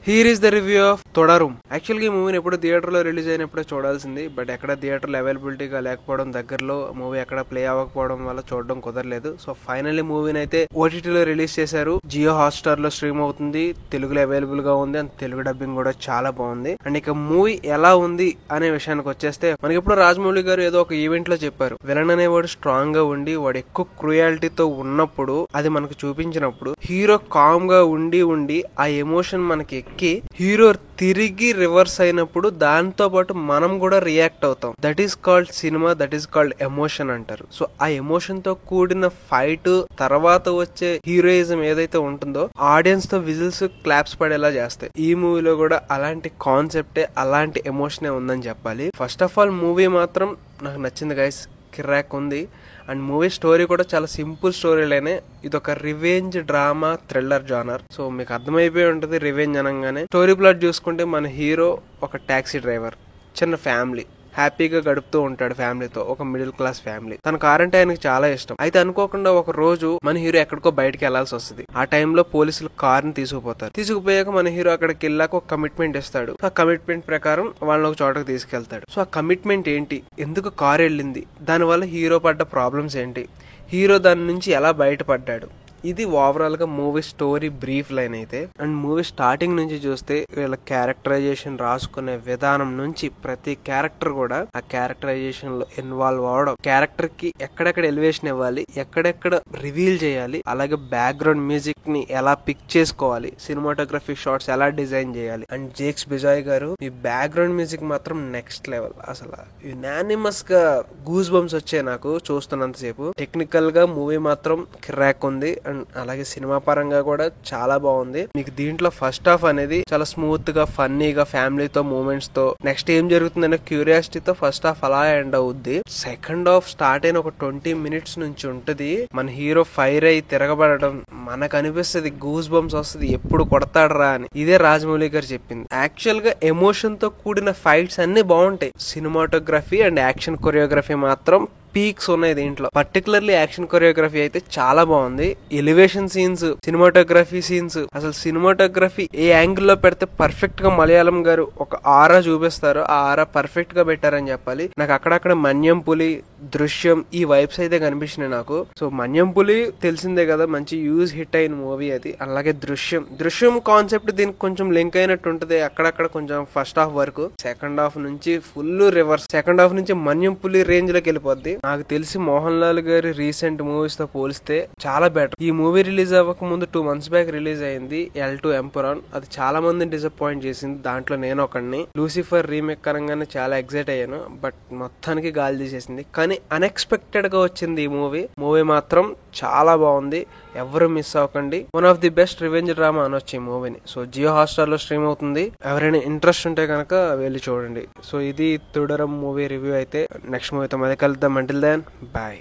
Here is the review of Thodarum. యాక్చువల్ గా ఈ మూవీని ఎప్పుడు థియేటర్ లో రిలీజ్ అయినప్పుడే చూడాల్సింది, బట్ ఎక్కడ థియేటర్లో అవైలబిలిటీగా లేకపోవడం, దగ్గరలో మూవీ ఎక్కడ ప్లే అవ్వకపోవడం వల్ల చూడడం కుదరలేదు. సో ఫైనల్లీ మూవీని అయితే ఓటీటీలో రిలీజ్ చేశారు. జియో హాట్స్టార్ లో స్ట్రీమ్ అవుతుంది, తెలుగులో అవైలబుల్ గా ఉంది, అండ్ తెలుగు డబ్బింగ్ కూడా చాలా బాగుంది. అండ్ ఇక మూవీ ఎలా ఉంది అనే విషయానికి వచ్చేస్తే, మనకి ఇప్పుడు రాజమౌళి గారు ఏదో ఒక ఈవెంట్ లో చెప్పారు, విలన్ అనేవాడు స్ట్రాంగ్ గా ఉండి వాడు ఎక్కువ క్రూయాలిటీతో ఉన్నప్పుడు అది మనకు చూపించినప్పుడు హీరో కామ్ గా ఉండి ఆ ఎమోషన్ మనకి ఎక్కి హీరో తిరిగి రివర్స్ అయినప్పుడు దాంతో పాటు మనం కూడా రియాక్ట్ అవుతాం. That is called cinema, that is called emotion అంటారు. సో ఆ ఎమోషన్ తో కూడిన ఫైట్ తర్వాత వచ్చే హీరోయిజం ఏదైతే ఉంటుందో ఆడియన్స్ తో విజిల్స్ క్లాప్స్ పడేలా చేస్తాయి. ఈ మూవీలో కూడా అలాంటి కాన్సెప్టే, అలాంటి ఎమోషనే ఉందని చెప్పాలి. ఫస్ట్ ఆఫ్ ఆల్ మూవీ మాత్రం నాకు నచ్చింది గైస్, కిరాక్ ఉంది. అండ్ మూవీ స్టోరీ కూడా చాలా సింపుల్ స్టోరీ లైనే. ఇది ఒక revenge drama thriller genre. So మీకు అర్థమైపోయి ఉంటుంది రివెంజ్ అనగానే. స్టోరీ ప్లాట్ చూసుకుంటే మన హీరో ఒక టాక్సీ డ్రైవర్, చిన్న ఫ్యామిలీ, హ్యాపీగా గడుపుతూ ఉంటాడు ఫ్యామిలీతో, ఒక మిడిల్ క్లాస్ ఫ్యామిలీ. తన కార్ అంటే ఆయనకు చాలా ఇష్టం. అయితే అనుకోకుండా ఒక రోజు మన హీరో ఎక్కడికో బయటకు వెళ్లాల్సి వస్తుంది. ఆ టైంలో పోలీసులు కార్ ని తీసుకుపోతారు. తీసుకుపోయాక మన హీరో అక్కడికి వెళ్ళాక ఒక కమిట్మెంట్ ఇస్తాడు. ఆ కమిట్మెంట్ ప్రకారం వాళ్ళని ఒక చోటకు తీసుకెళ్తాడు. సో ఆ కమిట్మెంట్ ఏంటి, ఎందుకు కార్ వెళ్ళింది, దానివల్ల హీరో పడ్డ ప్రాబ్లమ్స్ ఏంటి, హీరో దాని నుంచి ఎలా బయటపడ్డాడు, ఇది ఓవరాల్ గా మూవీ స్టోరీ బ్రీఫ్ లైన్ అయితే. అండ్ మూవీ స్టార్టింగ్ నుంచి చూస్తే వీళ్ళ క్యారెక్టరైజేషన్ రాసుకునే విధానం నుంచి ప్రతి క్యారెక్టర్ కూడా ఆ క్యారెక్టరైజేషన్ లో ఇన్వాల్వ్ అవడం, క్యారెక్టర్ కి ఎక్కడెక్కడ ఎలివేషన్ ఇవ్వాలి, ఎక్కడెక్కడ రివీల్ చేయాలి, అలాగే బ్యాక్గ్రౌండ్ మ్యూజిక్ ని ఎలా పిక్ చేసుకోవాలి, సినిమాటోగ్రఫీ షాట్స్ ఎలా డిజైన్ చేయాలి. అండ్ జేక్స్ బిజాయ్ గారు ఈ బ్యాక్గ్రౌండ్ మ్యూజిక్ మాత్రం నెక్స్ట్ లెవెల్. అసలు యునానిమస్ గా గూస్ బంప్స్ వచ్చాయి నాకు చూస్తున్నంత సేపు. టెక్నికల్ గా మూవీ మాత్రం కిరాక్ ఉంది. అలాగే సినిమా పరంగా కూడా చాలా బాగుంది. మీకు దీంట్లో ఫస్ట్ హాఫ్ అనేది చాలా స్మూత్ గా, ఫన్నీగా, ఫ్యామిలీతో మూమెంట్స్ తో, నెక్స్ట్ ఏం జరుగుతుందనే క్యూరియాసిటీతో ఫస్ట్ హాఫ్ అలా ఎండ్ అవుద్ది. సెకండ్ హాఫ్ స్టార్ట్ అయిన ఒక 20 minutes నుంచి ఉంటది. మన హీరో ఫైర్ అయి తిరగబడడం మనకు అనిపిస్తుంది, గూస్ బంప్స్ వస్తుంది, ఎప్పుడు కొడతాడరా అని. ఇదే రాజమౌళి గారు చెప్పింది. యాక్చువల్ గా ఎమోషన్ తో కూడిన ఫైట్స్ అన్ని బాగుంటాయి. సినిమాటోగ్రఫీ అండ్ యాక్షన్ కొరియోగ్రఫీ మాత్రం పీక్స్ ఉన్నాయి దీంట్లో. పర్టికులర్లీ యాక్షన్ కొరియోగ్రఫీ అయితే చాలా బాగుంది. ఎలివేషన్ సీన్స్, సినిమాటోగ్రఫీ సీన్స్, అసలు సినిమాటోగ్రఫీ ఏ యాంగిల్ లో పెడితే పర్ఫెక్ట్ గా మలయాళం గారు ఒక ఆరా చూపిస్తారు, ఆ ఆరా పర్ఫెక్ట్ గా పెట్టారని చెప్పాలి. నాకు అక్కడక్కడ మన్యం పులి, దృశ్యం ఈ వైబ్స్ అయితే కనిపించినాయి నాకు. సో మన్యం పులి తెలిసిందే కదా, మంచి యూజ్ హిట్ అయిన మూవీ అది. అలాగే దృశ్యం కాన్సెప్ట్ దీనికి కొంచెం లింక్ అయినట్టు ఉంటది అక్కడక్కడ కొంచెం ఫస్ట్ హాఫ్ వరకు. సెకండ్ హాఫ్ నుంచి ఫుల్ రివర్స్. సెకండ్ హాఫ్ నుంచి మన్యం పులి రేంజ్ లోకి వెళ్ళిపోద్ది. నాకు తెలిసి మోహన్ లాల్ గారి రీసెంట్ మూవీస్ తో పోలిస్తే చాలా బెటర్. ఈ మూవీ రిలీజ్ అవ్వక ముందు 2 months బ్యాక్ రిలీజ్ అయింది L2 ఎంపరాన్. అది చాలా మందిని డిసప్పాయింట్ చేసింది, దాంట్లో నేను ఒకడిని. లూసిఫర్ రీమేక్ కరంగానే చాలా ఎక్సైట్ అయ్యాను, బట్ మొత్తానికి గాలి తీసేసింది. కానీ అన్ఎక్స్పెక్టెడ్ గా వచ్చింది ఈ మూవీ మాత్రం చాలా బాగుంది. ఎవరు మిస్ అవ్వకండి. One of the best revenge drama అనొచ్చు ఈ మూవీని. సో జియో హాట్స్టార్ లో స్ట్రీమ్ అవుతుంది. ఎవరైనా ఇంట్రెస్ట్ ఉంటే కనుక వెళ్ళి చూడండి. సో ఇది తొడరం మూవీ రివ్యూ అయితే. నెక్స్ట్ మూవీతో మళ్ళీ కలుద్దాం. Until then bye.